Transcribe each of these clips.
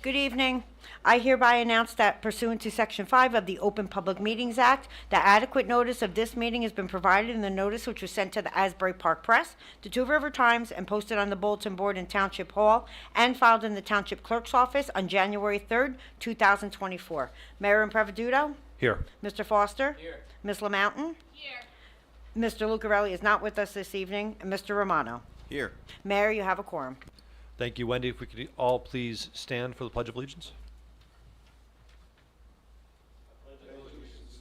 Good evening. I hereby announce that pursuant to Section 5 of the Open Public Meetings Act, that adequate notice of this meeting has been provided in the notice which was sent to the Asbury Park Press, the Two River Times, and posted on the bulletin board in Township Hall, and filed in the Township Clerk's office on January 3rd, 2024. Mayor Impreviduto? Here. Mr. Foster? Here. Ms. LaMountain? Here. Mr. Lucarelli is not with us this evening, and Mr. Romano. Here. Mayor, you have a quorum. Thank you, Wendy. If we could all please stand for the Pledge of Allegiance.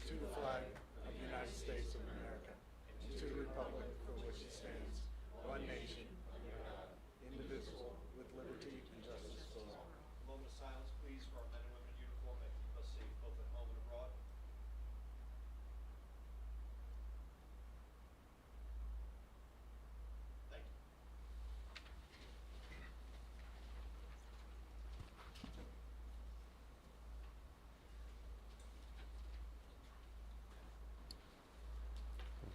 To the flag of the United States of America, and to the republic for which it stands, one nation, indivisible, with liberty and justice for all. A moment of silence, please, for our men and women in uniform that keep us safe both at home and abroad. Thank you.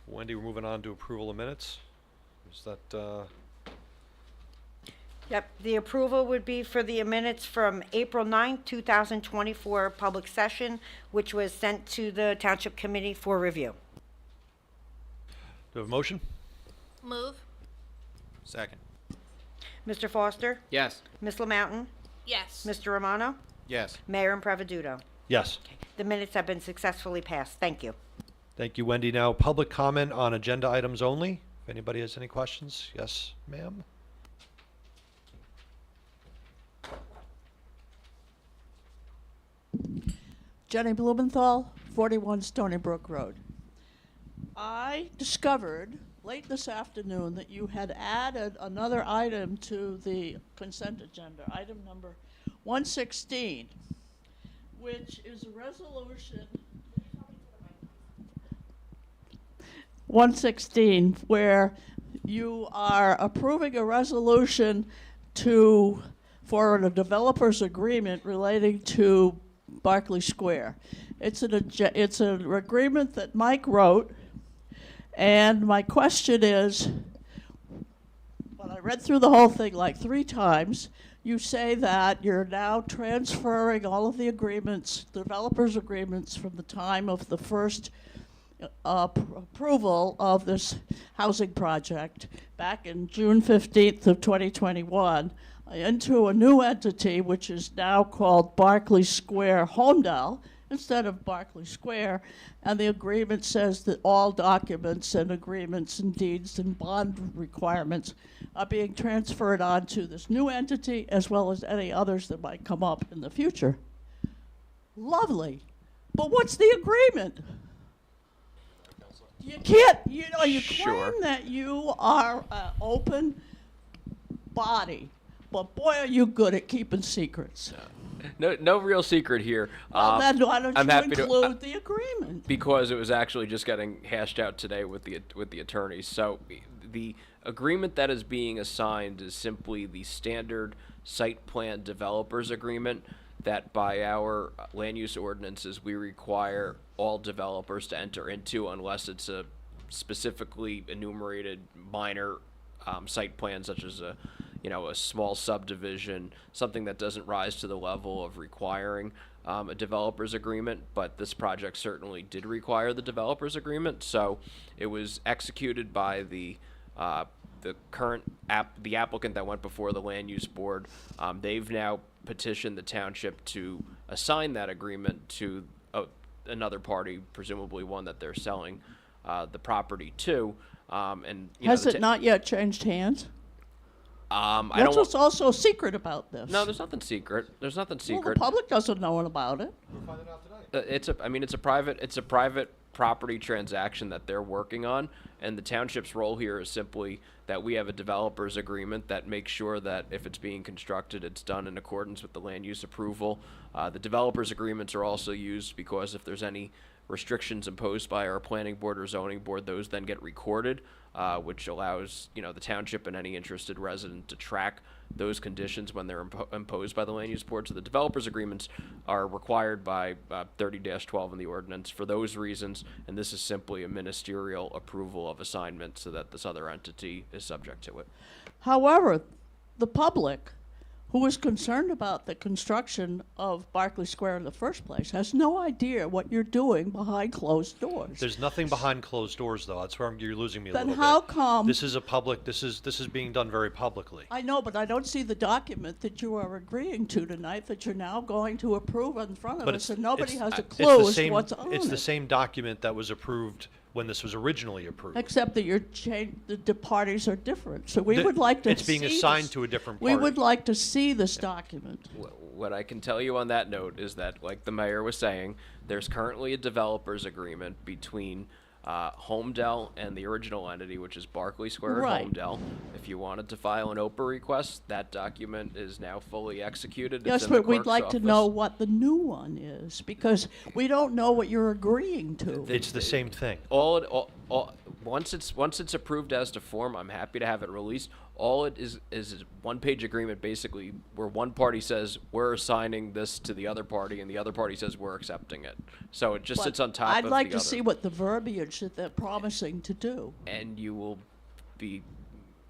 Wendy, we're moving on to approval of minutes. Is that, Yep, the approval would be for the minutes from April 9th, 2024 public session, which was sent to the Township Committee for review. do we have a motion? Move. Second. Mr. Foster? Yes. Ms. LaMountain? Yes. Mr. Romano? Yes. Mayor Impreviduto? Yes. The minutes have been successfully passed. Thank you. Thank you, Wendy. Now, public comment on agenda items only. If anybody has any questions? Yes, ma'am? Jenny Blumenthal, 41 Stony Brook Road. I discovered late this afternoon that you had added another item to the consent agenda, item number 116, which is a resolution 116, where you are approving a resolution for a developer's agreement relating to Barclay Square. It's an agreement that Mike wrote, and my question is, when I read through the whole thing like 3 times, you say that you're now transferring all of the agreements, developers' agreements, from the time of the first approval of this housing project back in June 15th of 2021 into a new entity which is now called Barclay Square Holmdel instead of Barclay Square, and the agreement says that all documents and agreements and deeds and bond requirements are being transferred onto this new entity as well as any others that might come up in the future. Lovely. But what's the agreement? You can't, you Sure. claim that you are an open body, but boy, are you good at keeping secrets. No real secret here. Well, then why don't I'm you happy to- include the agreement? Because it was actually just getting hashed out today with the attorneys. So the agreement that is being assigned is simply the standard site plan developers agreement that by our land use ordinances we require all developers to enter into unless it's a specifically enumerated minor site plan, such as a small subdivision, something that doesn't rise to the level of requiring a developer's agreement. But this project certainly did require the developer's agreement, so it was executed by the applicant that went before the land use board. They've now petitioned the township to assign that agreement to another party, presumably one that they're selling the property to. Has it not yet changed hands? I That's don't. what's also secret about this. No, there's nothing secret. There's nothing Well, the secret. public doesn't know about it. We'll find it out tonight. It's a private property transaction that they're working on, and the township's role here is simply that we have a developer's agreement that makes sure that if it's being constructed, it's done in accordance with the land use approval. The developer's agreements are also used because if there's any restrictions imposed by our planning board or zoning board, those then get recorded, which allows the township and any interested resident to track those conditions when they're imposed by the land use board. So the developers agreements are required by 30-12 in the ordinance for those reasons, and this is simply a ministerial approval of assignment so that this other entity is subject to it. However, the public who is concerned about the construction of Barclay Square in the first place, has no idea what you're doing behind closed doors. There's nothing behind closed doors, though. That's where you're losing me a Then little how bit. come- This is a public, this is being done very publicly. I know, but I don't see the document that you are agreeing to tonight that you're now going to approve in front of But us, and nobody has a it's clue the as to same- what's on it. It's the same document that was approved when this was originally approved. Except that the parties are different. So we The- would like to it's being see assigned this- to a different We would party. like to see this document. What I can tell you on that note is that, like the mayor was saying, there's currently a developers agreement between Holmdel and the original entity, which is Barclay Square Right. and Holmdel. If you wanted to file an OPA request, that document is now fully executed. It's Yes, in the but we'd clerk's like to office. know what the new one is, because we don't know what you're agreeing to. It's the same thing. Once it's approved as to form, I'm happy to have it released. All it is a one-page agreement, basically, where one party says we're assigning this to the other party, and the other party says we're accepting it. So it just But sits on top I'd of like the to other. see what the verbiage that they're promising to do. And you will be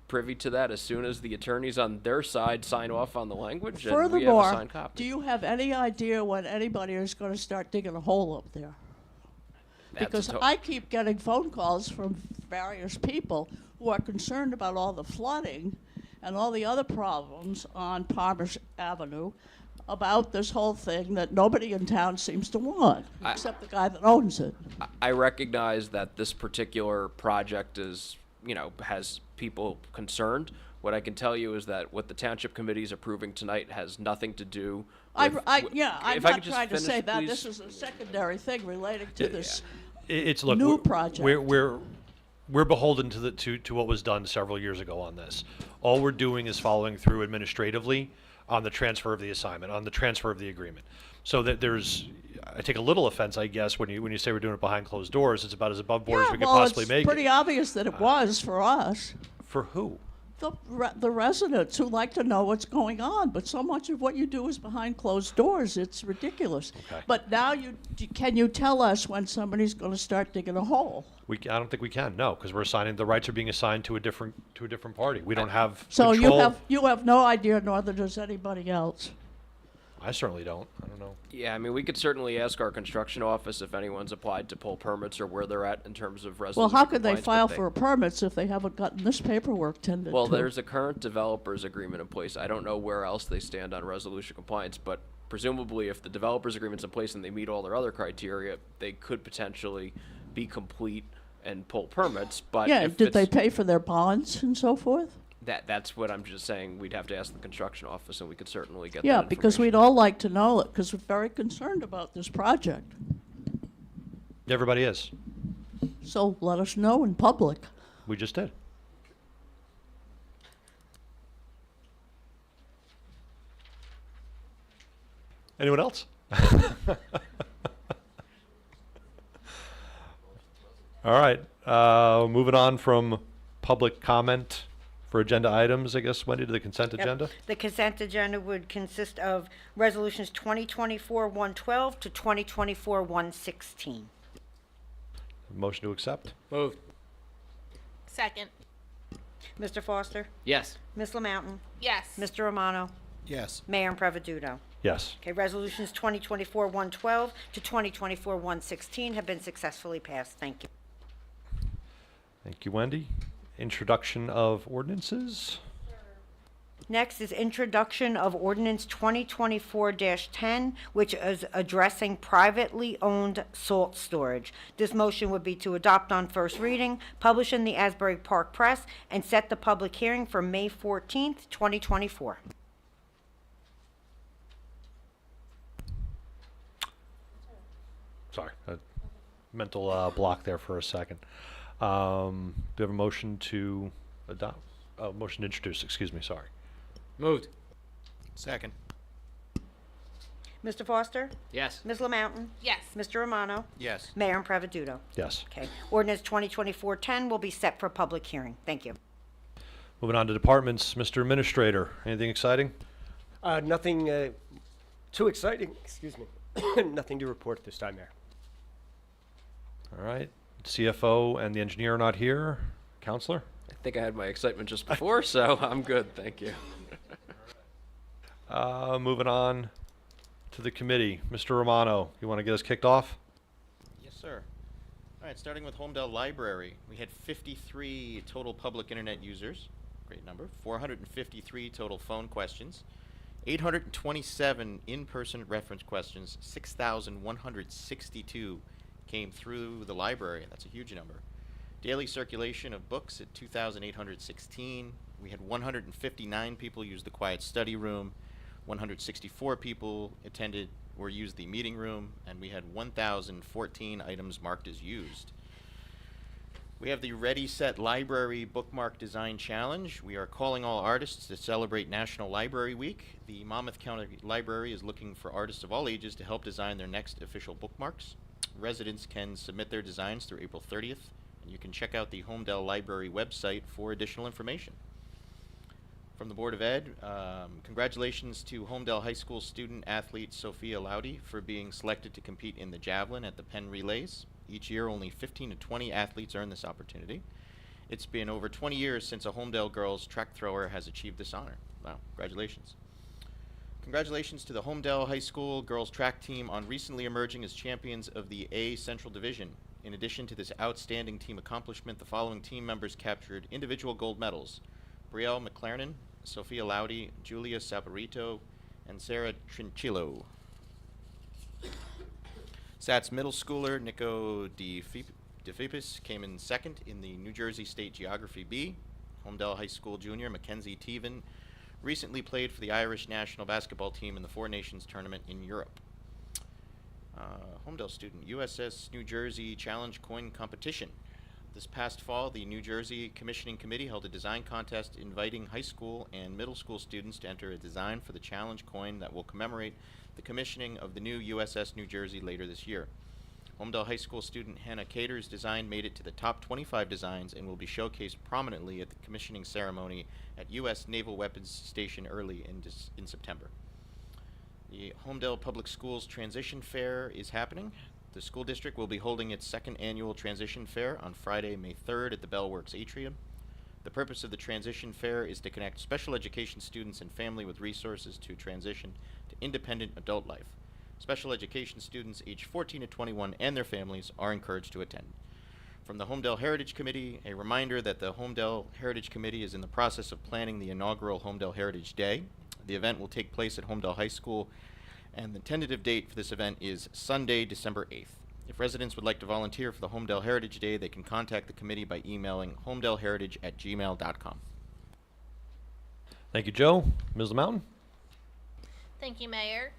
privy to that as soon as the attorneys on their side sign off on the language, and we have a Furthermore, signed copy. do you have any idea when anybody is going to start digging a hole up there? That's a Because to- I keep getting phone calls from various people who are concerned about all the flooding and all the other problems on Palmer Avenue about this whole thing that nobody in town seems to want, except the guy that owns it. I recognize that this particular project is, has people concerned. What I can tell you is that what the township committee is approving tonight has nothing to do with... I'm if not I could just trying to finish, say that. please. This is a secondary thing relating to this. It's look, New we're- project. We're beholden to what was done several years ago on this. All we're doing is following through administratively on the transfer of the assignment, on the transfer of the agreement. So that I take a little offense, I guess, when you say we're doing it behind closed doors. It's about as above board as we could possibly it's make pretty it. obvious that it was for us. For who? The residents who like to know what's going on, but so much of what you do is behind closed doors. It's ridiculous. Okay. But now can you tell us when somebody's going to start digging a hole? I don't think we can, no, because the rights are being assigned to a different party. We don't have So control. you have no idea, nor does anybody else. I certainly don't. I don't know. Yeah, I mean, we could certainly ask our construction office if anyone's applied to pull permits or where they're at in terms of resolution Well, how could they compliance, file but for permits if they haven't gotten this paperwork tended Well, to? there's a current developers agreement in place. I don't know where else they stand on resolution compliance, but presumably if the developers agreement's in place and they meet all their other criteria, they could potentially be complete and pull permits, but Yeah, if did they it's- pay for their bonds and so forth? That's what I'm just saying. We'd have to ask the construction office, and we could certainly get Yeah, that because we'd information. all like to know it, because we're very concerned about this project. Everybody is. So let us know in public. We just did. Anyone else? All right. Moving on from public comment for agenda items, I guess, Wendy, to the consent Yep. agenda? The consent agenda would consist of resolutions 2024-112 to 2024-116. Motion to accept? Moved. Second. Mr. Foster? Yes. Ms. Lamountain? Yes. Mr. Romano? Yes. Mayor Impreviduto? Yes. Okay, resolutions 2024-112 to 2024-116 have been successfully passed. Thank you. Thank you, Wendy. Introduction of ordinances? Next is introduction of ordinance 2024-10, which is addressing privately owned salt storage. This motion would be to adopt on first reading, publish in the Asbury Park Press, and set the public hearing for May 14th, 2024. Sorry, a mental block there for a second. Do we have a motion to adopt? Oh, motion to introduce, excuse me, sorry. Moved. Second. Mr. Foster? Yes. Ms. Lamountain? Yes. Mr. Romano? Yes. Mayor Impreviduto? Yes. Okay, ordinance 2024-10 will be set for public hearing. Thank you. Moving on to departments, Mr. Administrator, anything exciting? Nothing too exciting, excuse me. Nothing to report this time, Mayor. All right, CFO and the engineer are not here. Counselor? I think I had my excitement just before, so I'm good, thank you. Moving on to the committee. Mr. Romano, you want to get us kicked off? Yes, sir. All right, starting with Holmdel Library, we had 53 total public internet users, great number, 453 total phone questions, 827 in-person reference questions, 6,162 came through the library. That's a huge number. Daily circulation of books at 2,816. We had 159 people use the quiet study room, 164 people attended or used the meeting room, and we had 1,014 items marked as used. We have the Ready Set Library Bookmark Design Challenge. We are calling all artists to celebrate National Library Week. The Monmouth County Library is looking for artists of all ages to help design their next official bookmarks. Residents can submit their designs through April 30th, and you can check out the Holmdel Library website for additional information. From the Board of Ed, congratulations to Holmdel High School student athlete Sophia Laudy for being selected to compete in the javelin at the Penn Relays. Each year, only 15 to 20 athletes earn this opportunity. It's been over 20 years since a Holmdel girls track thrower has achieved this honor. Wow, congratulations. Congratulations to the Holmdel High School girls track team on recently emerging as champions of the A Central Division. In addition to this outstanding team accomplishment, the following team members captured individual gold medals: Brielle McLaren, Sophia Laudy, Julia Saporito, and Sarah Trinchillo. Sats middle schooler Nico DeFipis came in second in the New Jersey State Geography B. Holmdel High School junior Mackenzie Teven recently played for the Irish national basketball team in the Four Nations tournament in Europe. Holmdel student USS New Jersey Challenge Coin Competition. This past fall, the New Jersey Commissioning Committee held a design contest inviting high school and middle school students to enter a design for the challenge coin that will commemorate the commissioning of the new USS New Jersey later this year. Holmdel High School student Hannah Cater's design made it to the top 25 designs and will be showcased prominently at the commissioning ceremony at U.S. Naval Weapons Station early in September. The Holmdel Public Schools Transition Fair is happening. The school district will be holding its second annual Transition Fair on Friday, May 3rd at the Bellworks Atrium. The purpose of the Transition Fair is to connect special education students and family with resources to transition to independent adult life. Special education students aged 14 to 21 and their families are encouraged to attend. From the Holmdel Heritage Committee, a reminder that the Holmdel Heritage Committee is in the process of planning the inaugural Holmdel Heritage Day. The event will take place at Holmdel High School, and the tentative date for this event is Sunday, December 8th. If residents would like to volunteer for the Holmdel Heritage Day, they can contact the committee by emailing holmdelheritage@gmail.com. Thank you, Joe. Ms. Mountain? Thank you, Mayor.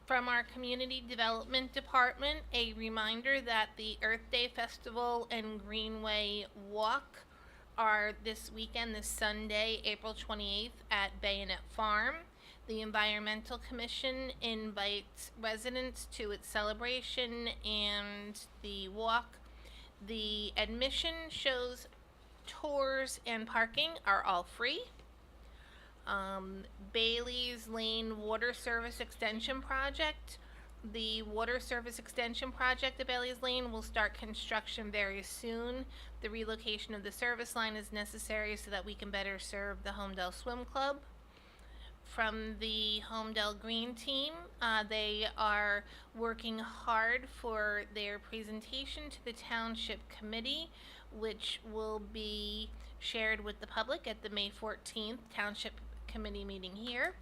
From our Community Development Department, a reminder that the Earth Day Festival and Greenway Walk are this weekend, this Sunday, April 28th at Bayonet Farm. The Environmental Commission invites residents to its celebration and the walk. The admission, shows, tours, and parking are all free. Bailey's Lane Water Service Extension Project. The Water Service Extension Project at Bailey's Lane will start construction very soon. The relocation of the service line is necessary so that we can better serve the Holmdel Swim Club. From the Holmdel Green Team, they are working hard for their presentation to the Township Committee, which will be shared with the public at the May 14th Township Committee meeting here.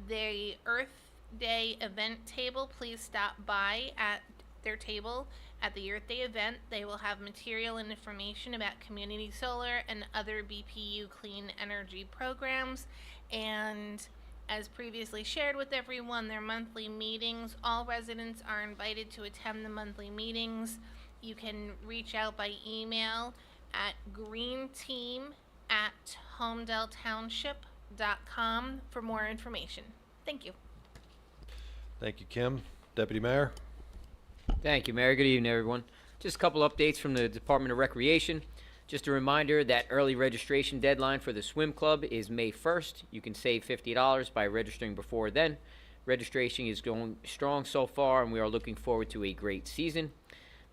The Earth Day event table, please stop by at their table at the Earth Day event. They will have material and information about community solar and other BPU clean energy programs. And as previously shared with everyone, their monthly meetings, all residents are invited to attend the monthly meetings. You can reach out by email at greenteam@holmdeltownship.com for more information. Thank you. Thank you, Kim. Deputy Mayor? Thank you, Mayor. Good evening, everyone. Just a couple updates from the Department of Recreation. Just a reminder that early registration deadline for the swim club is May 1st. You can save $50 by registering before then. Registration is going strong so far, and we are looking forward to a great season.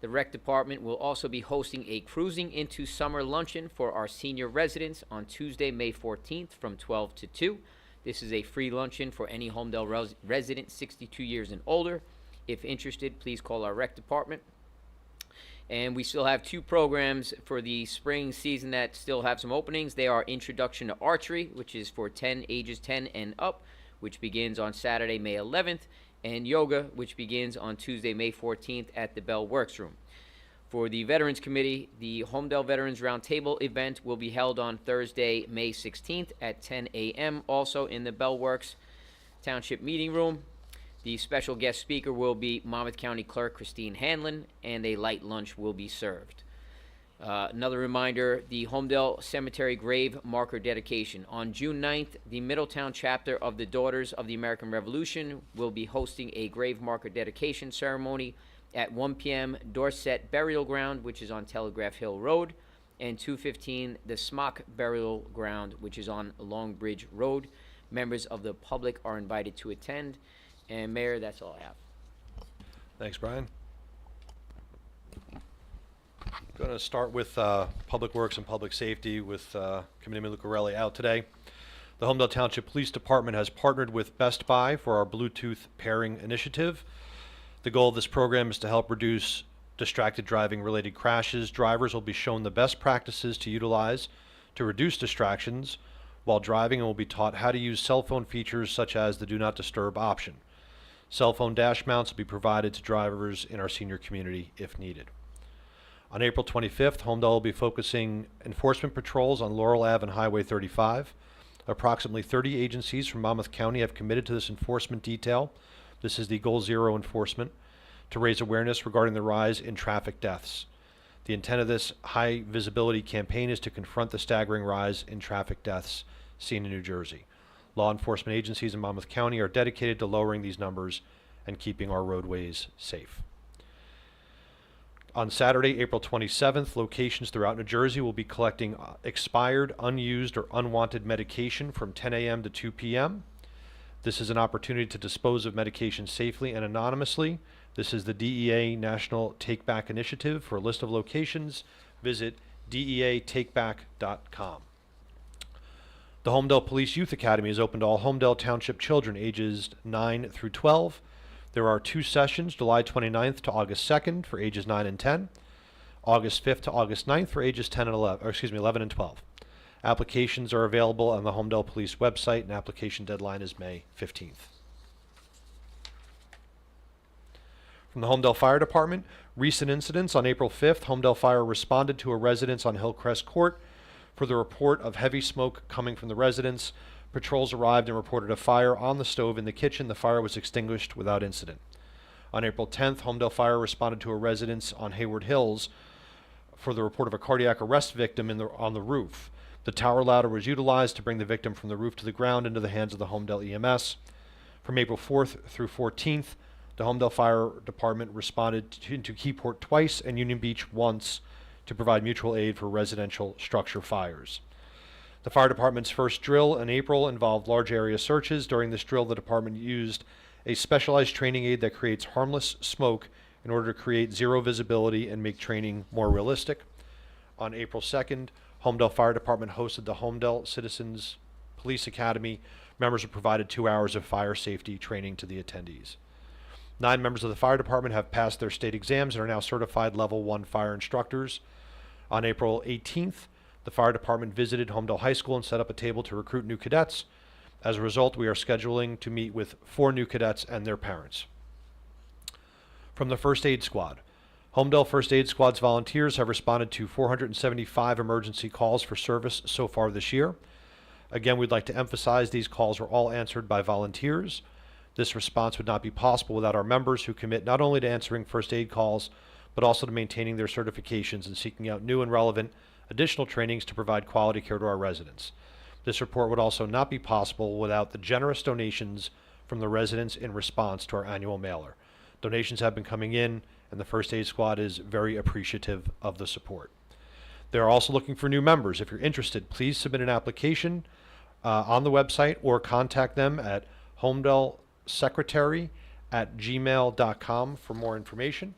The Rec Department will also be hosting a Cruising into Summer luncheon for our senior residents on Tuesday, May 14th from 12 to 2. This is a free luncheon for any Holmdel resident 62 years and older. If interested, please call our rec department. And we still have 2 programs for the spring season that still have some openings. They are Introduction to Archery, which is for ages 10 and up, which begins on Saturday, May 11th, and Yoga, which begins on Tuesday, May 14th at the Bell Works Room. For the Veterans Committee, the Holmdel Veterans Roundtable event will be held on Thursday, May 16th at 10 a.m., also in the Bell Works Township Meeting Room. The special guest speaker will be Monmouth County Clerk Christine Hanlon, and a light lunch will be served. Another reminder, the Holmdel Cemetery Grave Marker Dedication. On June 9th, the Middletown chapter of the Daughters of the American Revolution will be hosting a grave marker dedication ceremony at 1 p.m. Dorset Burial Ground, which is on Telegraph Hill Road, and 2:15 the Smock Burial Ground, which is on Long Bridge Road. Members of the public are invited to attend. And Mayor, that's all I have. Thanks, Brian. Going to start with Public Works and Public Safety with Committeeman Lucarelli out today. The Holmdel Township Police Department has partnered with Best Buy for our Bluetooth pairing initiative. The goal of this program is to help reduce distracted driving related crashes. Drivers will be shown the best practices to utilize to reduce distractions while driving, and will be taught how to use cell phone features such as the Do Not Disturb option. Cell phone dash mounts will be provided to drivers in our senior community if needed. On April 25th, Holmdel will be focusing enforcement patrols on Laurel Ave and Highway 35. Approximately 30 agencies from Monmouth County have committed to this enforcement detail. This is the Goal Zero enforcement to raise awareness regarding the rise in traffic deaths. The intent of this high visibility campaign is to confront the staggering rise in traffic deaths seen in New Jersey. Law enforcement agencies in Monmouth County are dedicated to lowering these numbers and keeping our roadways safe. On Saturday, April 27th, locations throughout New Jersey will be collecting expired, unused, or unwanted medication from 10 a.m. to 2 p.m. This is an opportunity to dispose of medication safely and anonymously. This is the DEA National Take Back Initiative. For a list of locations, visit deatakeback.com. The Holmdel Police Youth Academy is open to all Holmdel Township children ages 9 through 12. There are 2 sessions, July 29th to August 2nd for ages 9 and 10, August 5th to August 9th for ages 11 and 12. Applications are available on the Holmdel Police website, and application deadline is May 15th. From the Holmdel Fire Department, recent incidents. On April 5th, Holmdel Fire responded to a residence on Hillcrest Court for the report of heavy smoke coming from the residence. Patrols arrived and reported a fire on the stove in the kitchen. The fire was extinguished without incident. On April 10th, Holmdel Fire responded to a residence on Hayward Hills for the report of a cardiac arrest victim on the roof. The tower ladder was utilized to bring the victim from the roof to the ground into the hands of the Holmdel EMS. From April 4th through 14th, the Holmdel Fire Department responded to Keyport twice and Union Beach once to provide mutual aid for residential structure fires. The fire department's first drill in April involved large area searches. During this drill, the department used a specialized training aid that creates harmless smoke in order to create zero visibility and make training more realistic. On April 2nd, Holmdel Fire Department hosted the Holmdel Citizens Police Academy. Members were provided 2 hours of fire safety training to the attendees. 9 members of the fire department have passed their state exams and are now certified level 1 fire instructors. On April 18th, the fire department visited Holmdel High School and set up a table to recruit new cadets. As a result, we are scheduling to meet with 4 new cadets and their parents. From the First Aid Squad. Holmdel First Aid Squad's volunteers have responded to 475 emergency calls for service so far this year. Again, we'd like to emphasize these calls were all answered by volunteers. This response would not be possible without our members, who commit not only to answering first aid calls, but also to maintaining their certifications and seeking out new and relevant additional trainings to provide quality care to our residents. This report would also not be possible without the generous donations from the residents in response to our annual mailer. Donations have been coming in, and the First Aid Squad is very appreciative of the support. They're also looking for new members. If you're interested, please submit an application on the website or contact them at holmdelsecretary@gmail.com for more information.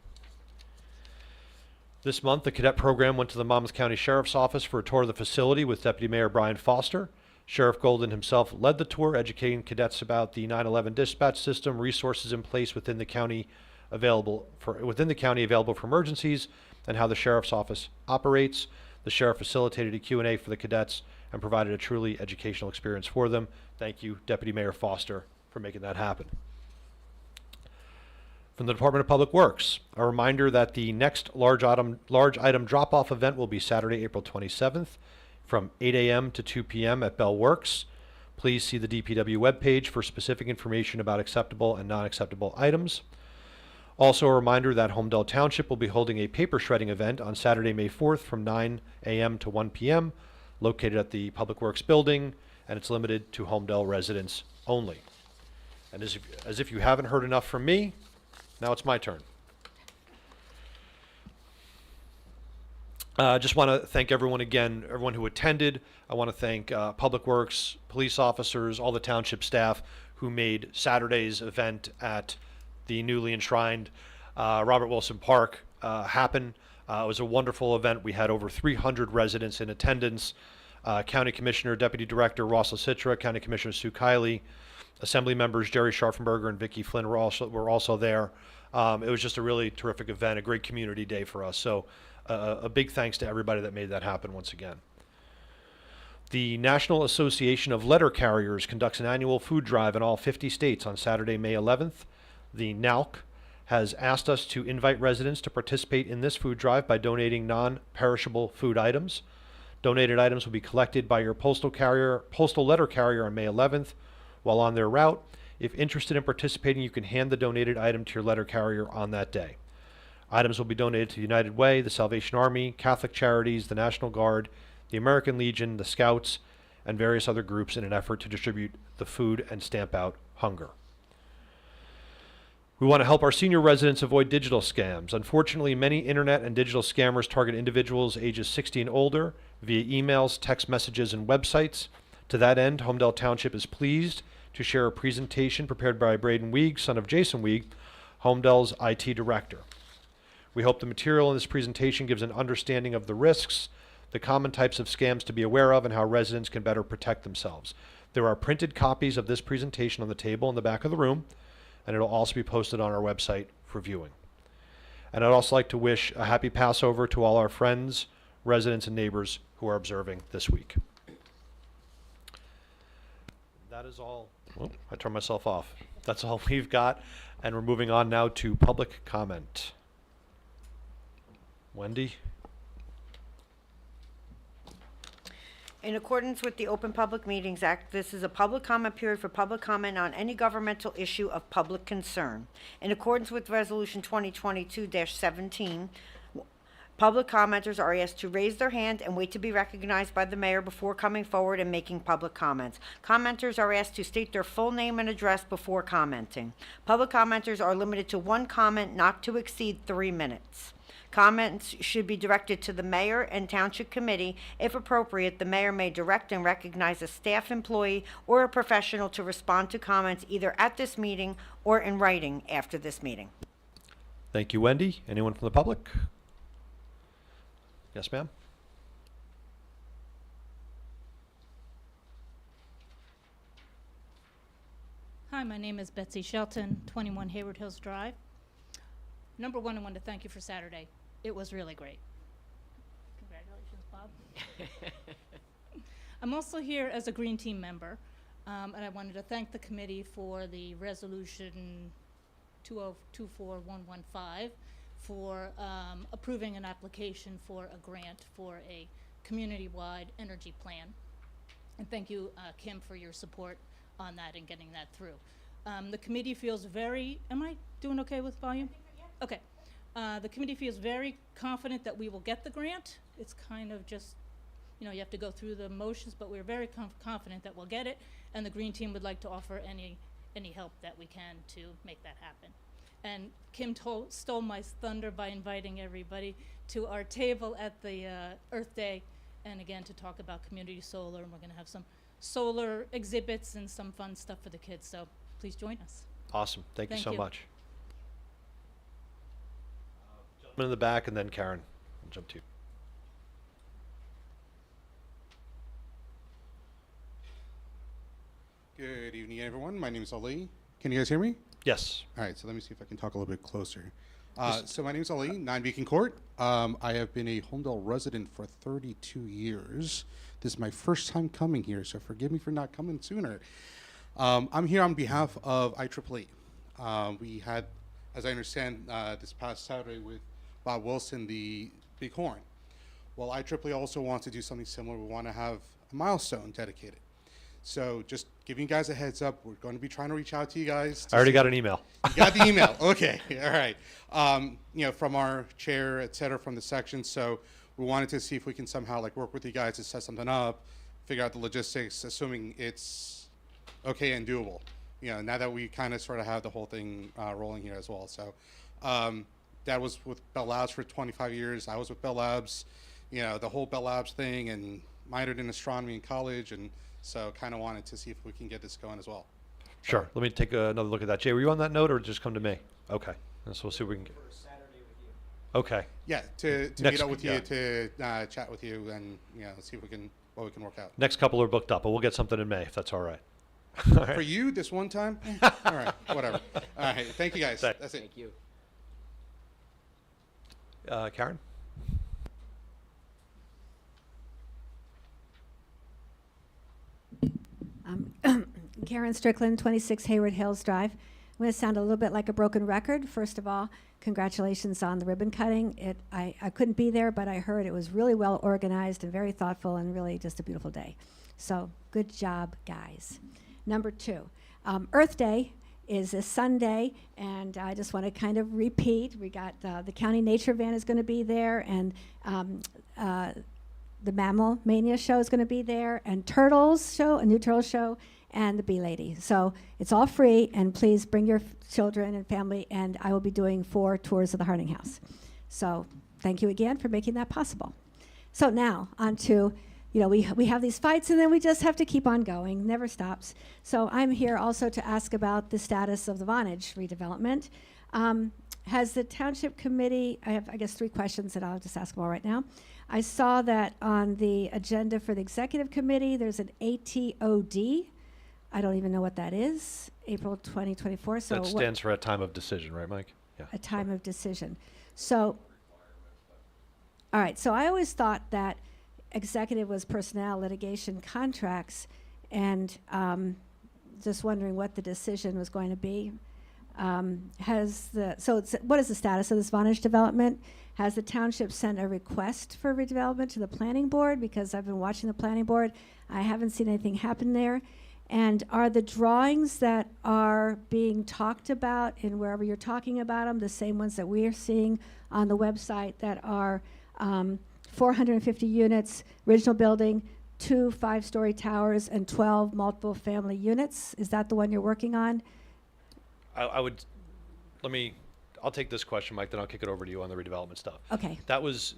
This month, the cadet program went to the Monmouth County Sheriff's Office for a tour of the facility with Deputy Mayor Brian Foster. Sheriff Golden himself led the tour, educating cadets about the 9/11 dispatch system, resources in place within the county available for emergencies, and how the sheriff's office operates. The sheriff facilitated a Q&A for the cadets and provided a truly educational experience for them. Thank you, Deputy Mayor Foster, for making that happen. From the Department of Public Works, a reminder that the next large item drop-off event will be Saturday, April 27th from 8 a.m. to 2 p.m. at Bell Works. Please see the DPW webpage for specific information about acceptable and non-acceptable items. Also a reminder that Holmdel Township will be holding a paper shredding event on Saturday, May 4th from 9 a.m. to 1 p.m. located at the Public Works building, and it's limited to Holmdel residents only. And as if you haven't heard enough from me, now it's my turn. Just want to thank everyone again, everyone who attended. I want to thank Public Works, police officers, all the township staff who made Saturday's event at the newly enshrined Robert Wilson Park happen. It was a wonderful event. We had over 300 residents in attendance. County Commissioner, Deputy Director Ross LaCitra, County Commissioner Sue Kiley, Assembly members Jerry Scharfenberger and Vicki Flynn were also there. It was just a really terrific event, a great community day for us. So a big thanks to everybody that made that happen once again. The National Association of Letter Carriers conducts an annual food drive in all 50 states on Saturday, May 11th. The NALC has asked us to invite residents to participate in this food drive by donating non-perishable food items. Donated items will be collected by your postal letter carrier on May 11th. While on their route, if interested in participating, you can hand the donated item to your letter carrier on that day. Items will be donated to the United Way, the Salvation Army, Catholic Charities, the National Guard, the American Legion, the Scouts, and various other groups in an effort to distribute the food and stamp out hunger. We want to help our senior residents avoid digital scams. Unfortunately, many internet and digital scammers target individuals ages 60 and older via emails, text messages, and websites. To that end, Holmdel Township is pleased to share a presentation prepared by Braden Weig, son of Jason Weig, Holmdel's IT director. We hope the material in this presentation gives an understanding of the risks, the common types of scams to be aware of, and how residents can better protect themselves. There are printed copies of this presentation on the table in the back of the room, and it'll also be posted on our website for viewing. And I'd also like to wish a happy Passover to all our friends, residents, and neighbors who are observing this week. That is all. Oh, I turned myself off. That's all we've got, and we're moving on now to public comment. Wendy? In accordance with the Open Public Meetings Act, this is a public comment period for public comment on any governmental issue of public concern. In accordance with Resolution 2022-17, public commenters are asked to raise their hand and wait to be recognized by the mayor before coming forward and making public comments. Commenters are asked to state their full name and address before commenting. Public commenters are limited to one comment not to exceed 3 minutes. Comments should be directed to the mayor and township committee. If appropriate, the mayor may direct and recognize a staff employee or a professional to respond to comments either at this meeting or in writing after this meeting. Thank you, Wendy. Anyone from the public? Yes, ma'am. Hi, my name is Betsy Shelton, 21 Hayward Hills Drive. Number one, I wanted to thank you for Saturday. It was really great. Congratulations, Bob. I'm also here as a Green Team member, and I wanted to thank the committee for the resolution 2424115 for approving an application for a grant for a community-wide energy plan. And thank you, Kim, for your support on that and getting that through. The committee feels very, am I doing okay with volume? Okay. The committee feels very confident that we will get the grant. It's kind of just, you know, you have to go through the motions, but we're very confident that we'll get it, and the Green Team would like to offer any help that we can to make that happen. And Kim stole my thunder by inviting everybody to our table at the Earth Day, and again to talk about community solar, and we're going to have some solar exhibits and some fun stuff for the kids, so please join us. Awesome. Thank you so you. much. Gentleman in the back, and then Karen. I'll jump to you. Good evening, everyone. My name is Ali. Can you guys hear me? Yes. All right, so let me see if I can talk a little bit closer. So my name is Ali, 9 Beacon Court. I have been a Holmdel resident for 32 years. This is my first time coming here, so forgive me for not coming sooner. I'm here on behalf of IEEE. We had, as I understand, this past Saturday with Bob Wilson, the Big Horn. Well, IEEE also wants to do something similar. We want to have a milestone dedicated. So just giving you guys a heads up, we're going to be trying to reach out to you guys. I already got an email. You got the email. Okay. All right. From our chair, et cetera, from the section. So we wanted to see if we can somehow work with you guys to set something up, figure out the logistics, assuming it's okay and doable. Now that we kind of sort of have the whole thing rolling here as well. So that was with Bell Labs for 25 years. I was with Bell Labs, the whole Bell Labs thing, and minored in astronomy in college, and so kind of wanted to see if we can get this going as well. Sure. Let me take another look at that. Jay, were you on that note or just come to me? Okay. So we'll see what we can get. Okay. Yeah, to Next- meet up with you, yeah. to chat with you, and see if what we can work out. Next couple are booked up, but we'll get something in May if that's all right. All right. For you, this one time, all right, whatever. All right, thank you guys. Thanks. That's it. Thank you. Karen? Karen Strickland, 26 Hayward Hills Drive. I'm going to sound a little bit like a broken record. First of all, congratulations on the ribbon cutting. I couldn't be there, but I heard it was really well organized and very thoughtful and really just a beautiful day. So good job, guys. Number two, Earth Day is a Sunday, and I just want to kind of repeat. We got the county nature van is going to be there, and the Mammal Mania show is going to be there, and Turtles show, a new Turtles show, and the Bee Lady. So it's all free, and please bring your children and family, and I will be doing 4 tours of the Harding House. So thank you again for making that possible. So now on to, we have these fights, and then we just have to keep on going, never stops. So I'm here also to ask about the status of the Vonage redevelopment. Has the Township Committee, I have, I guess, 3 questions that I'll just ask them all right now. I saw that on the agenda for the Executive Committee, there's an ATOD. I don't even know what that is, April 2024. So That stands for a time of decision, right, Mike? Yeah. a time of decision. So, all right, so I always thought that executive was personnel, litigation, contracts, and just wondering what the decision was going to be. What is the status of this Vonage development? Has the township sent a request for redevelopment to the planning board? Because I've been watching the planning board. I haven't seen anything happen there. And are the drawings that are being talked about in wherever you're talking about them, the same ones that we are seeing on the website that are 450 units, original building, 2 5-story towers, and 12 multiple family units? Is that the one you're working on? I'll take this question, Mike, then I'll kick it over to you on the redevelopment stuff. Okay. That was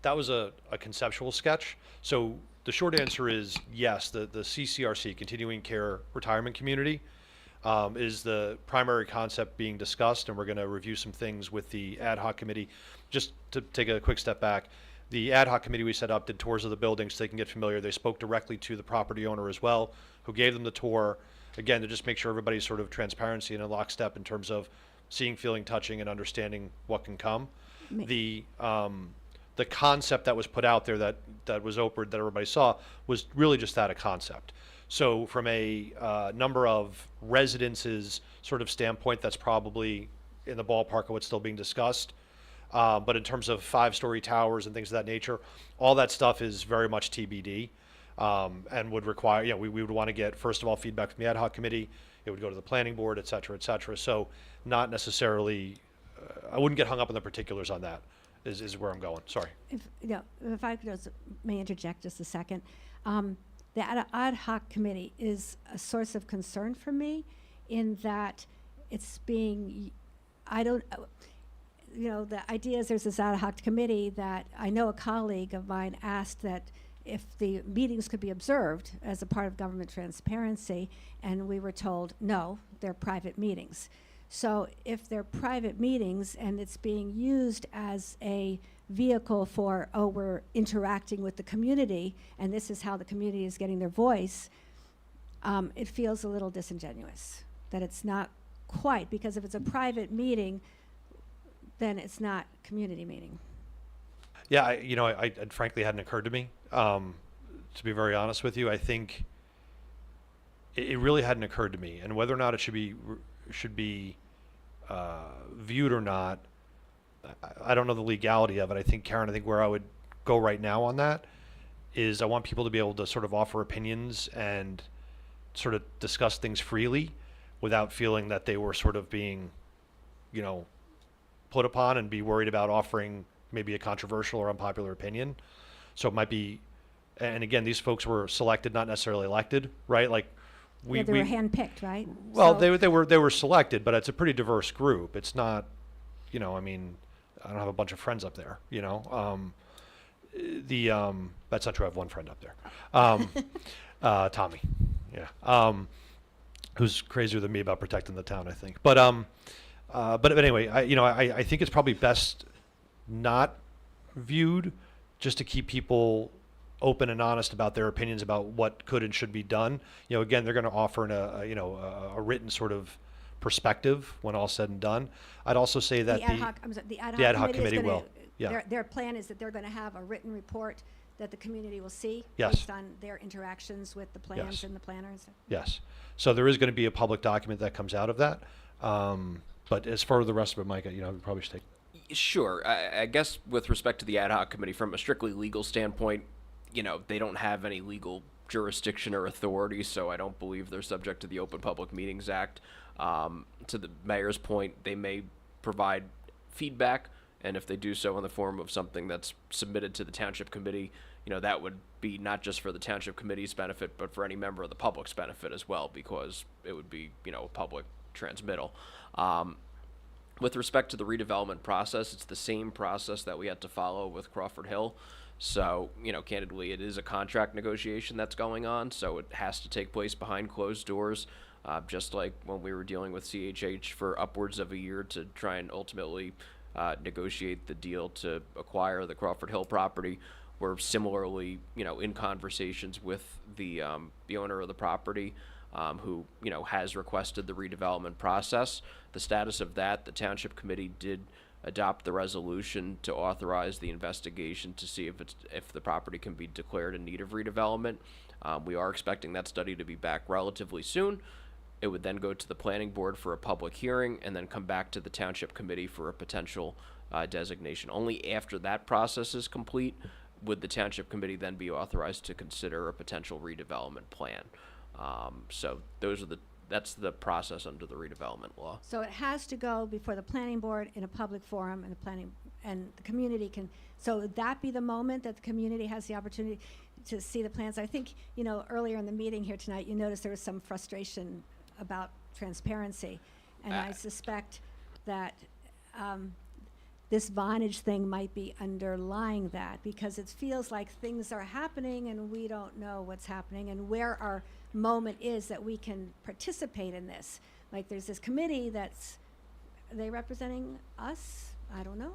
a conceptual sketch. So the short answer is yes, the CCRC, Continuing Care Retirement Community, is the primary concept being discussed, and we're going to review some things with the ad hoc committee. Just to take a quick step back, the ad hoc committee we set up did tours of the buildings so they can get familiar. They spoke directly to the property owner as well, who gave them the tour, again, to just make sure everybody's sort of transparency and in lockstep in terms of seeing, feeling, touching, and understanding what can come. The concept that was put out there that was Oprah that everybody saw was really just that, a concept. So from a number of residences sort of standpoint, that's probably in the ballpark of what's still being discussed. But in terms of 5-story towers and things of that nature, all that stuff is very much TBD, and would require, we would want to get, first of all, feedback from the ad hoc committee. It would go to the planning board, et cetera, et cetera. So not necessarily, I wouldn't get hung up on the particulars on that, is where I'm going. Sorry. If I could just, may interject just a second. The ad hoc committee is a source of concern for me in that it's being, the idea is there's this ad hoc committee that I know a colleague of mine asked that if the meetings could be observed as a part of government transparency, and we were told, no, they're private meetings. So if they're private meetings and it's being used as a vehicle for, we're interacting with the community, and this is how the community is getting their voice, it feels a little disingenuous that it's not quite, because if it's a private meeting, then it's not community meeting. Yeah, it frankly hadn't occurred to me. To be very honest with you, I think it really hadn't occurred to me, and whether or not it should be viewed or not, I don't know the legality of it. I think, Karen, where I would go right now on that is I want people to be able to sort of offer opinions and sort of discuss things freely without feeling that they were sort of being, put upon and be worried about offering maybe a controversial or unpopular opinion. So it might be, and again, these folks were selected, not necessarily elected, right? Like They were handpicked, right? well, So- they were selected, but it's a pretty diverse group. It's not, I don't have a bunch of friends up there, that's not true. I have one friend up there. Tommy. Yeah. Who's crazier than me about protecting the town, I think. But anyway, I think it's probably best not viewed, just to keep people open and honest about their opinions about what could and should be done. Again, they're going to offer a written sort of perspective when all said and done. I'd also say that the ad hoc committee will. Yeah. Their plan is that they're going to have a written report that the community will see Yes. based on their interactions with the plans Yes. and the planners. Yes. So there is going to be a public document that comes out of that. But as far as the rest of it, Mike, we probably should take. Sure. I guess with respect to the ad hoc committee, from a strictly legal standpoint, they don't have any legal jurisdiction or authority, so I don't believe they're subject to the Open Public Meetings Act. To the mayor's point, they may provide feedback, and if they do so in the form of something that's submitted to the township committee, that would be not just for the township committee's benefit, but for any member of the public's benefit as well, because it would be, a public transmittal. With respect to the redevelopment process, it's the same process that we had to follow with Crawford Hill. So, candidly, it is a contract negotiation that's going on, so it has to take place behind closed doors, just like when we were dealing with CHH for upwards of a year to try and ultimately negotiate the deal to acquire the Crawford Hill property. We're similarly, in conversations with the owner of the property, who, has requested the redevelopment process. The status of that, the township committee did adopt the resolution to authorize the investigation to see if the property can be declared in need of redevelopment. We are expecting that study to be back relatively soon. It would then go to the planning board for a public hearing and then come back to the township committee for a potential designation. Only after that process is complete would the township committee then be authorized to consider a potential redevelopment plan. So that's the process under the redevelopment law. So it has to go before the planning board in a public forum, and the community can, so would that be the moment that the community has the opportunity to see the plans? I think, earlier in the meeting here tonight, you noticed there was some frustration about transparency, and I suspect that this Vonage thing might be underlying that, because it feels like things are happening and we don't know what's happening and where our moment is that we can participate in this. Like, there's this committee are they representing us? I don't know.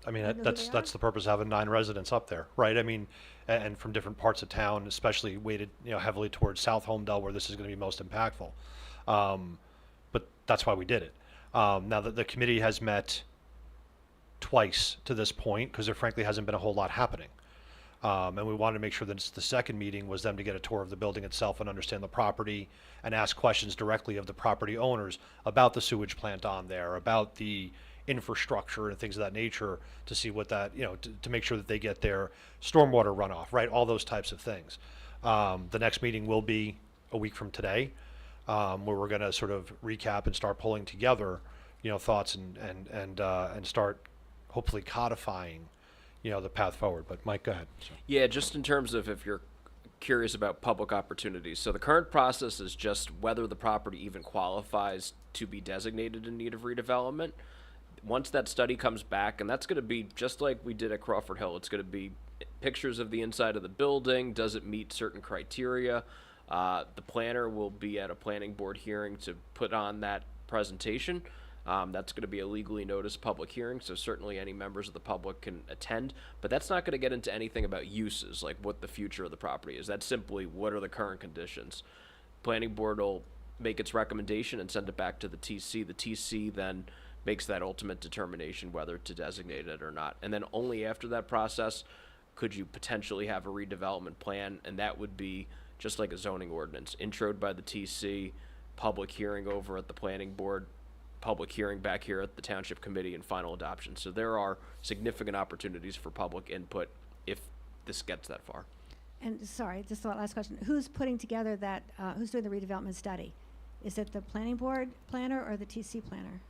I mean, don't know who that's they are. the purpose of having 9 residents up there, right? I mean, and from different parts of town, especially weighted, heavily towards South Holmdel, where this is going to be most impactful. But that's why we did it. Now that the committee has met twice to this point, because there frankly hasn't been a whole lot happening. And we wanted to make sure that the second meeting was them to get a tour of the building itself and understand the property and ask questions directly of the property owners about the sewage plant on there, about the infrastructure and things of that nature, to see what that, to make sure that they get their stormwater runoff, right? All those types of things. The next meeting will be a week from today, where we're going to sort of recap and start pulling together, thoughts and start hopefully codifying, the path forward. But Mike, go ahead. Sorry. Yeah, just in terms of if you're curious about public opportunities. So the current process is just whether the property even qualifies to be designated in need of redevelopment. Once that study comes back, and that's going to be just like we did at Crawford Hill, it's going to be pictures of the inside of the building. Does it meet certain criteria? The planner will be at a planning board hearing to put on that presentation. That's going to be a legally noticed public hearing, so certainly any members of the public can attend, but that's not going to get into anything about uses, like what the future of the property is. That's simply what are the current conditions. planning board will make its recommendation and send it back to the TC. The TC then makes that ultimate determination whether to designate it or not. And then only after that process could you potentially have a redevelopment plan, and that would be just like a zoning ordinance, introed by the TC, public hearing over at the planning board, public hearing back here at the township committee, and final adoption. So there are significant opportunities for public input if this gets that far. And sorry, just one last question. Who's putting together that, who's doing the redevelopment study? Is it the planning board planner or the TC planner?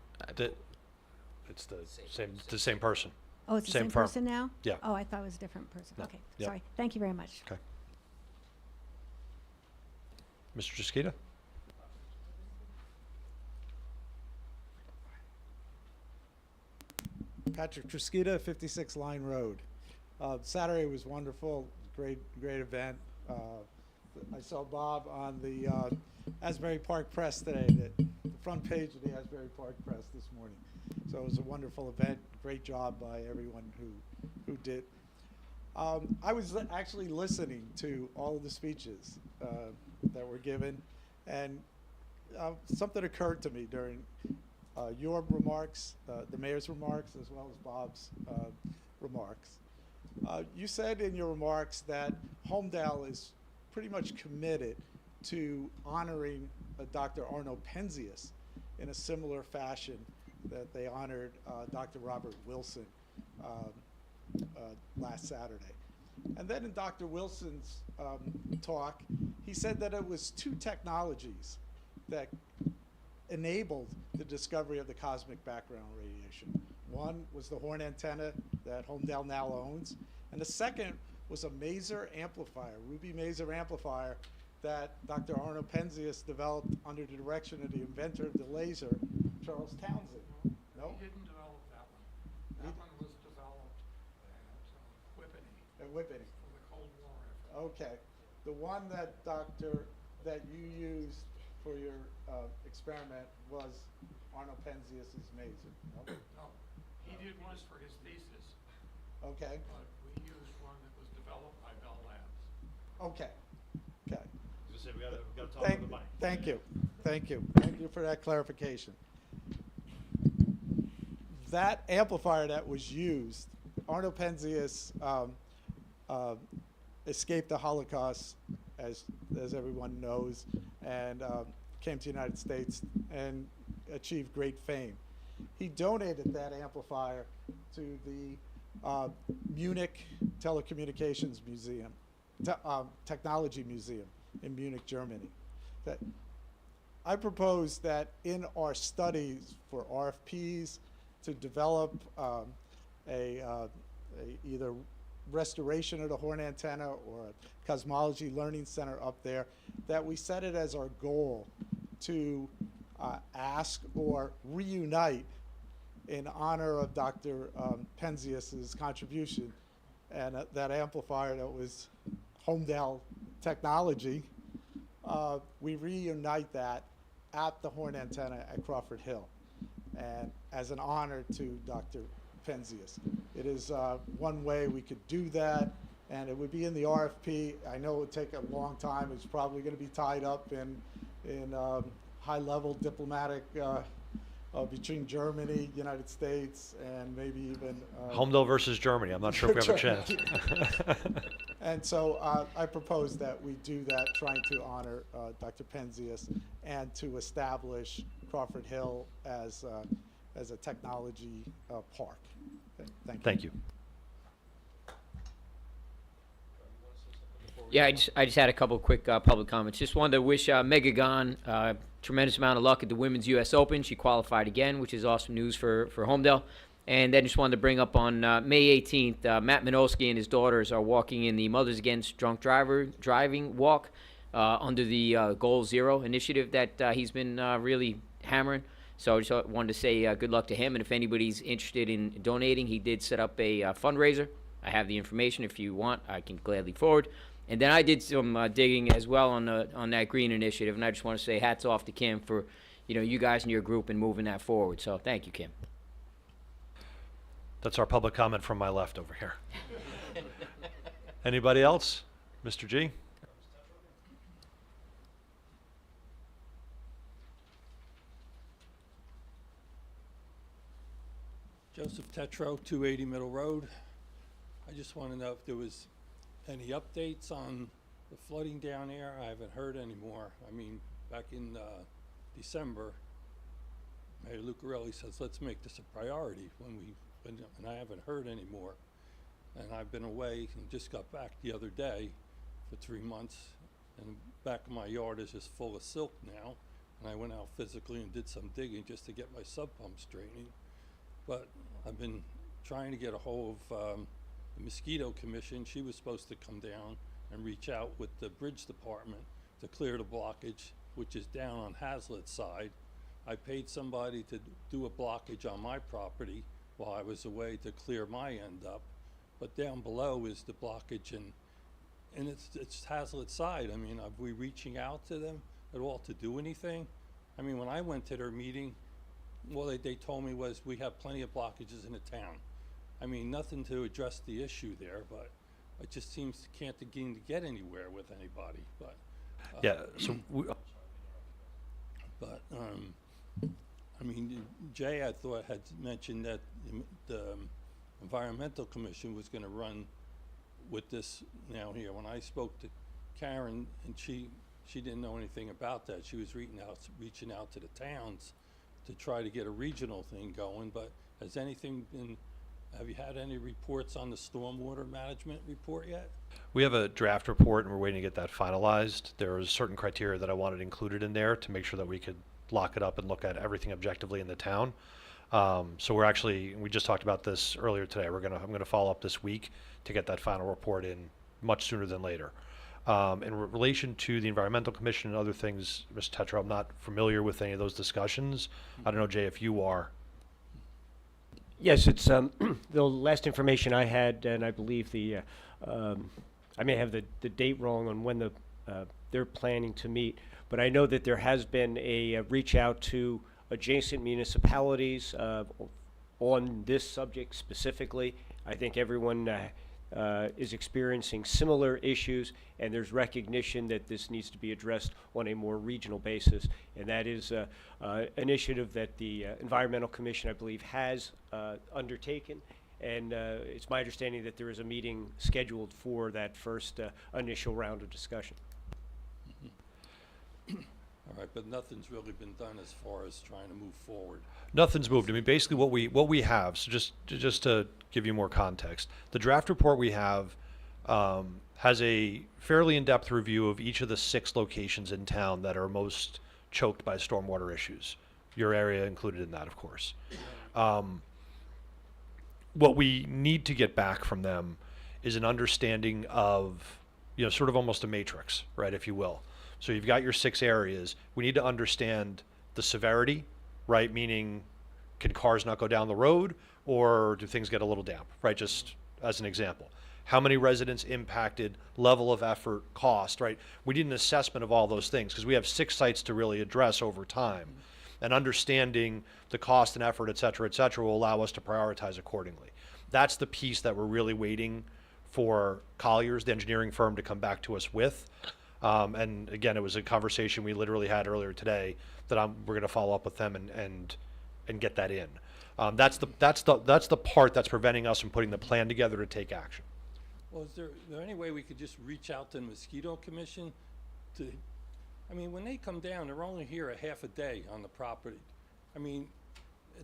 It's the same person. Oh, it's the Same same firm. person now? Yeah. Oh, I thought it was a different person. No. Okay, Yep. sorry. Thank you very much. Okay. Mr. Jaskita? Patrick Truskita, 56 Line Road. Saturday was wonderful, great event. I saw Bob on the Asbury Park Press today, the front page of the Asbury Park Press this morning. So it was a wonderful event, great job by everyone who did. I was actually listening to all of the speeches that were given, and something occurred to me during your remarks, the mayor's remarks, as well as Bob's remarks. You said in your remarks that Holmdel is pretty much committed to honoring Dr. Arno Penzias in a similar fashion that they honored Dr. Robert Wilson last Saturday. And then in Dr. Wilson's talk, he said that it was two technologies that enabled the discovery of the cosmic background radiation. One was the horn antenna that Holmdel now owns, and the second was a maser amplifier, Ruby maser amplifier, that Dr. Arno Penzias developed under the direction of the inventor of the laser, Charles Townsend. No? He didn't develop that one. That one was developed at Whippany At Whippany. for the Cold War effort. Okay. The one that that you used for your experiment was Arno Penzias's maser. No? No, he did one for his thesis, Okay. but we used one that was developed by Bell Labs. Okay. Okay. We gotta talk with the mic. Thank you. Thank you. Thank you for that clarification. That amplifier that was used, Arno Penzias escaped the Holocaust, as everyone knows, and came to the United States and achieved great fame. He donated that amplifier to the Munich Telecommunications Museum, Technology Museum in Munich, Germany. That I propose that in our studies for RFPs to develop either restoration of the horn antenna or a cosmology learning center up there, that we set it as our goal to ask or reunite in honor of Dr. Penzias's contribution, and that amplifier that was Holmdel technology, we reunite that at the horn antenna at Crawford Hill, and as an honor to Dr. Penzias. It is one way we could do that, and it would be in the RFP. I know it would take a long time. It's probably going to be tied up in high-level diplomatic between Germany, United States, and maybe even Holmdel versus Germany. I'm not sure if we have a chance. And so I propose that we do that, trying to honor Dr. Penzias and to establish Crawford Hill as a technology park. Thank you. Thank you. Yeah, I just had a couple of quick public comments. Just wanted to wish Megagon tremendous amount of luck at the Women's U.S. Open. She qualified again, which is awesome news for Holmdel. And then just wanted to bring up on May 18th, Matt Minolsky and his daughters are walking in the Mothers Against Drunk Driving walk under the Goal Zero initiative that he's been really hammering. So I just wanted to say good luck to him. And if anybody's interested in donating, he did set up a fundraiser. I have the information. If you want, I can gladly forward. And then I did some digging as well on that green initiative, and I just want to say hats off to Kim for, you guys and your group and moving that forward. So thank you, Kim. That's our public comment from my left over here. Anybody else? Mr. G? Joseph Tetro, 280 Middle Road. I just want to know if there was any updates on the flooding down there. I haven't heard any more. I mean, back in December, Mayor Lucarelli says, let's make this a priority and I haven't heard any more. And I've been away and just got back the other day for 3 months, and the back of my yard is just full of silt now. And I went out physically and did some digging just to get my sub pumps draining. But I've been trying to get a hold of the mosquito commission. She was supposed to come down and reach out with the bridge department to clear the blockage, which is down on Hazlitt's side. I paid somebody to do a blockage on my property while I was away to clear my end up. But down below is the blockage, and it's Hazlitt's side. I mean, are we reaching out to them at all to do anything? I mean, when I went to their meeting, all they told me was we have plenty of blockages in the town. I mean, nothing to address the issue there, but it just seems to can't begin to get anywhere with anybody. But Yeah, so I mean, Jay, I thought had mentioned that the Environmental Commission was going to run with this now here. When I spoke to Karen, and she didn't know anything about that. She was reaching out to the towns to try to get a regional thing going. But has anything been? Have you had any reports on the stormwater management report yet? we have a draft report and we're waiting to get that finalized. There was certain criteria that I wanted included in there to make sure that we could lock it up and look at everything objectively in the town. So we just talked about this earlier today. I'm gonna follow up this week to get that final report in much sooner than later. In relation to the Environmental Commission and other things, Mr. Tetra, I'm not familiar with any of those discussions. I don't know, Jay, if you are. Yes, it's the last information I had, and I believe I may have the date wrong on when they're planning to meet, but I know that there has been a reach out to adjacent municipalities on this subject specifically. I think everyone is experiencing similar issues, and there's recognition that this needs to be addressed on a more regional basis, and that is an initiative that the Environmental Commission, I believe, has undertaken, and it's my understanding that there is a meeting scheduled for that first initial round of discussion. All right, but nothing's really been done as far as trying to move forward. Nothing's moved. I mean, basically what we have, so just to give you more context, the draft report we have has a fairly in-depth review of each of the 6 locations in town that are most choked by stormwater issues. Your area included in that, of course. What we need to get back from them is an understanding of, sort of almost a matrix, right, if you will. So you've got your 6 areas. We need to understand the severity, right? Meaning, can cars not go down the road, or do things get a little damp, right? Just as an example. How many residents impacted, level of effort, cost, right? We need an assessment of all those things because we have 6 sites to really address over time. And understanding the cost and effort, et cetera, will allow us to prioritize accordingly. That's the piece that we're really waiting for Colliers, the engineering firm, to come back to us with. And again, it was a conversation we literally had earlier today that we're going to follow up with them and get that in. That's the part that's preventing us from putting the plan together to take action. Well, is there any way we could just reach out to the Mosquito Commission to, I mean, when they come down, they're only here a half a day on the property. I mean,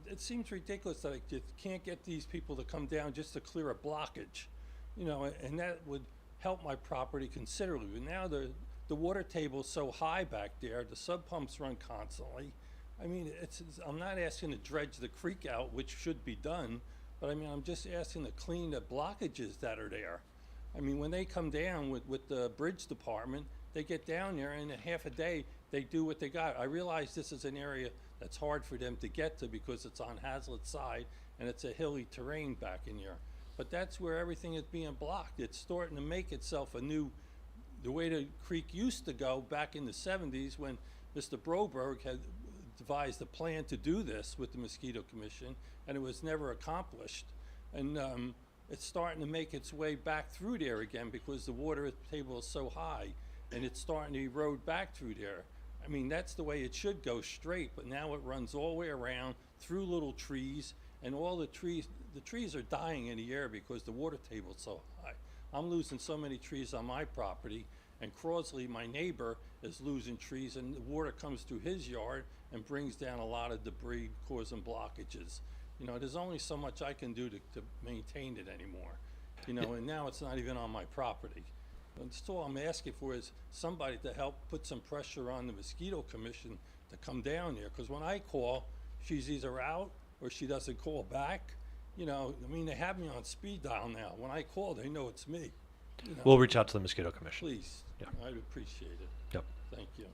it seems ridiculous that I just can't get these people to come down just to clear a blockage, and that would help my property considerably. But now the water table is so high back there, the sub pumps run constantly. I mean, I'm not asking to dredge the creek out, which should be done, but I mean, I'm just asking to clean the blockages that are there. I mean, when they come down with the bridge department, they get down there and in half a day, they do what they got. I realize this is an area that's hard for them to get to because it's on Hazlitt's side and it's a hilly terrain back in here. But that's where everything is being blocked. It's starting to make itself the way the creek used to go back in the 70s when Mr. Broberg had devised a plan to do this with the Mosquito Commission, and it was never accomplished. And it's starting to make its way back through there again because the water table is so high, and it's starting to erode back through there. I mean, that's the way it should go straight, but now it runs all the way around through little trees, and all the trees are dying in the air because the water table's so high. I'm losing so many trees on my property, and Crossley, my neighbor, is losing trees, and the water comes through his yard and brings down a lot of debris, causing blockages. You know, there's only so much I can do to maintain it anymore. You know, and now it's not even on my property. And so all I'm asking for is somebody to help put some pressure on the mosquito commission to come down there, because when I call, she's either out or she doesn't call back. You know, I mean, they have me on speed dial now. When I call, they know it's me. You know, We'll reach out to the Mosquito Commission. please, Yeah. I'd appreciate it. Yep. Thank you.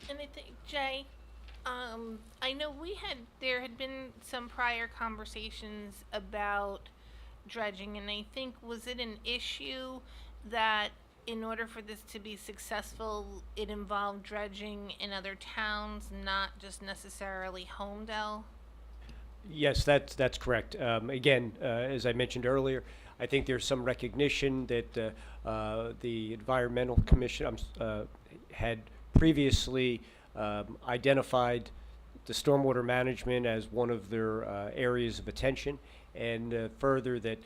And I think, Jay, I know there had been some prior conversations about dredging, and I think, was it an issue that in order for this to be successful, it involved dredging in other towns, not just necessarily Holmdel? Yes, that's correct. Again, as I mentioned earlier, I think there's some recognition that the Environmental Commission had previously identified the stormwater management as one of their areas of attention, and further that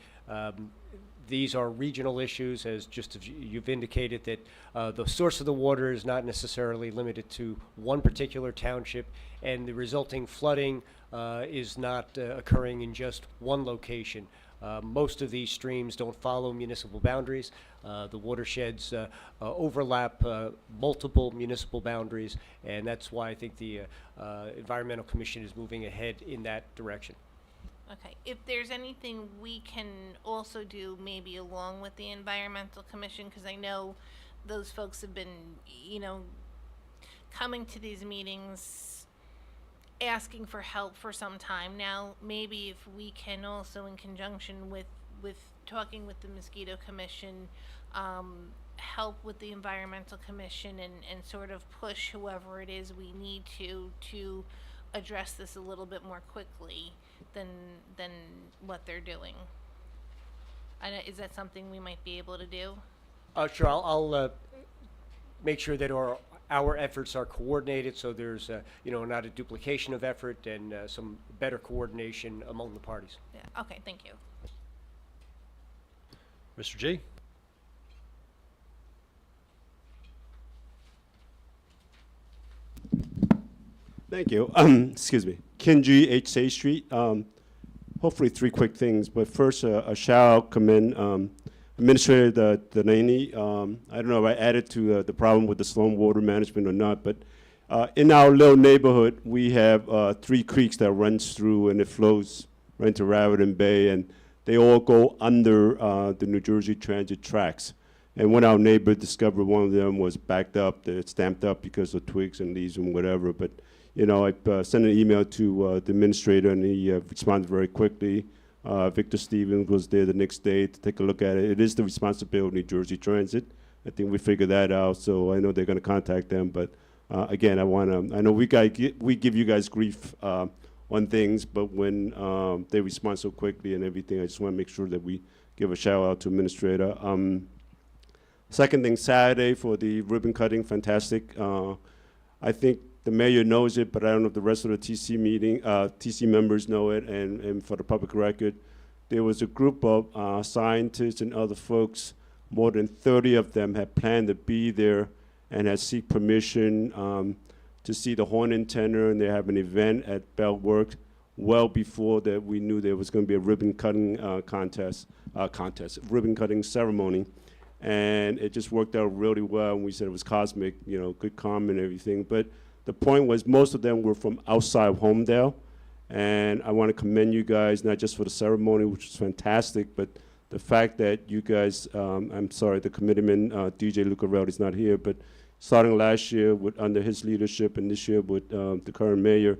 these are regional issues, as just as you've indicated, that the source of the water is not necessarily limited to one particular township, and the resulting flooding is not occurring in just one location. Most of these streams don't follow municipal boundaries. The watersheds overlap multiple municipal boundaries, and that's why I think the Environmental Commission is moving ahead in that direction. Okay, if there's anything we can also do maybe along with the Environmental Commission, because I know those folks have been, you know, coming to these meetings asking for help for some time now. Maybe if we can also, in conjunction with talking with the Mosquito Commission, help with the Environmental Commission and sort of push whoever it is we need to address this a little bit more quickly than what they're doing. Is that something we might be able to do? Sure, I'll make sure that our efforts are coordinated, so there's you know, not a duplication of effort, and some better coordination among the parties. Yeah, okay, thank you. Mr. G? Thank you. Excuse me. Ken G, 8 Sage Street. Hopefully 3 quick things, but first a shout out, commend Administrator Delaney. I don't know if I added to the problem with the stormwater management or not, but in our little neighborhood, we have 3 creeks that runs through, and it flows right into Raritan Bay, and they all go under the New Jersey Transit tracks. And when our neighbor discovered one of them was backed up, it's stamped up because of twigs and leaves and whatever, but you know, I sent an email to the administrator, and he responded very quickly. Victor Stevens was there the next day to take a look at it. It is the responsibility of New Jersey Transit. I think we figured that out, so I know they're going to contact them. But again, I know we give you guys grief on things, but when they respond so quickly and everything, I just want to make sure that we give a shout out to administrator. Second thing, Saturday for the ribbon cutting, fantastic. I think the mayor knows it, but I don't know if the rest of the TC members know it. And for the public record, there was a group of scientists and other folks. More than 30 of them had planned to be there and had seek permission to see the horn antenna, and they have an event at Bellworks well before that we knew there was going to be a ribbon cutting ribbon cutting ceremony. And it just worked out really well, and we said it was cosmic, you know, good calm and everything. But the point was most of them were from outside of Holmdel, and I want to commend you guys, not just for the ceremony, which was fantastic, but the fact that you guys, I'm sorry, the committeeman, DJ Lucarelli is not here, but starting last year under his leadership and this year with the current mayor,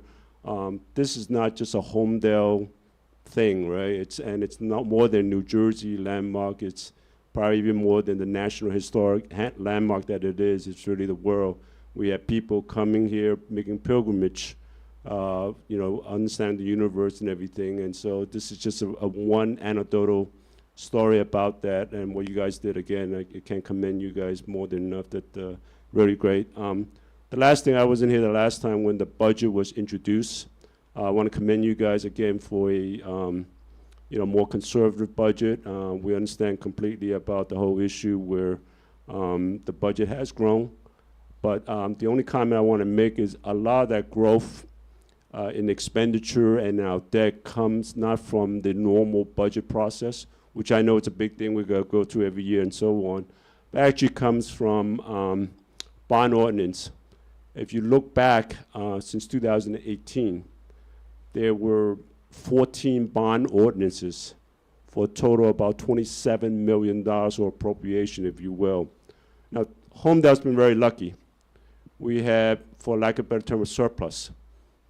this is not just a Holmdel thing, right? It's not more than New Jersey landmark. It's probably even more than the national historic landmark that it is. It's really the world. We have people coming here, making pilgrimage, you know, understand the universe and everything. And so this is just a one anecdotal story about that, and what you guys did. Again, I can't commend you guys more than enough. That really great. The last thing, I wasn't here the last time when the budget was introduced. I want to commend you guys again for a more conservative budget. We understand completely about the whole issue where the budget has grown. But the only comment I want to make is a lot of that growth in expenditure and our debt comes not from the normal budget process, which I know it's a big thing we got to go through every year and so on. But actually comes from bond ordinance. If you look back since 2018, there were 14 bond ordinances for a total of about $27 million or appropriation, if you will. Now, Holmdel's been very lucky. We have, for lack of a better term, a surplus,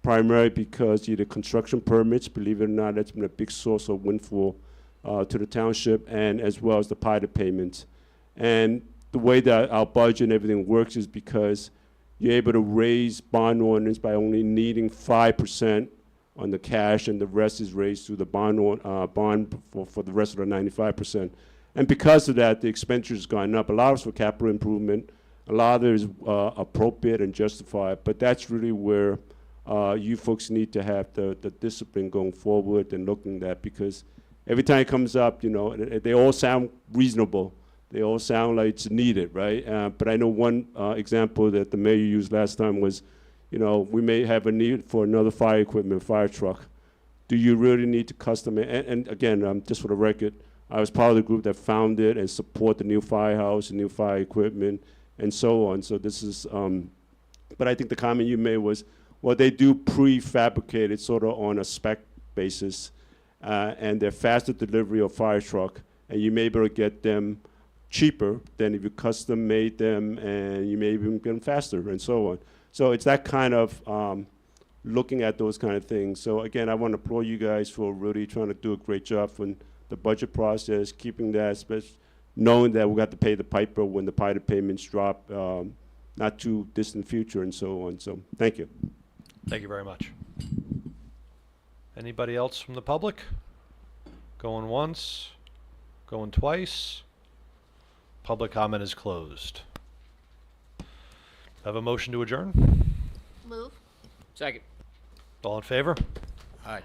primarily because either construction permits, believe it or not, that's been a big source of windfall to the township, and as well as the pilot payments. And the way that our budget and everything works is because you're able to raise bond ordinance by only needing 5% on the cash, and the rest is raised through the bond for the rest of the 95%. And because of that, the expenditure has gone up. A lot of it's for capital improvement. A lot of it is appropriate and justified. But that's really where you folks need to have the discipline going forward and looking at that, because every time it comes up, they all sound reasonable. They all sound like it's needed, right? But I know one example that the mayor used last time was, we may have a need for another fire equipment, fire truck. Do you really need to custom it? And again, just for the record, I was part of the group that founded and support the new firehouse and new fire equipment and so on. So this is, but I think the comment you made was, well, they do prefabricate it sort of on a spec basis, and they're faster delivery of fire truck, and you may be able to get them cheaper than if you custom made them, and you may even get them faster and so on. So it's that kind of looking at those kind of things. So again, I want to applaud you guys for really trying to do a great job in the budget process, keeping that, knowing that we got to pay the piper when the pilot payments drop, not too distant future and so on. So thank you. Thank you very much. Anybody else from the public? Going once, going twice. Public comment is closed. Have a motion to adjourn? Move. Second. All in favor? Aye.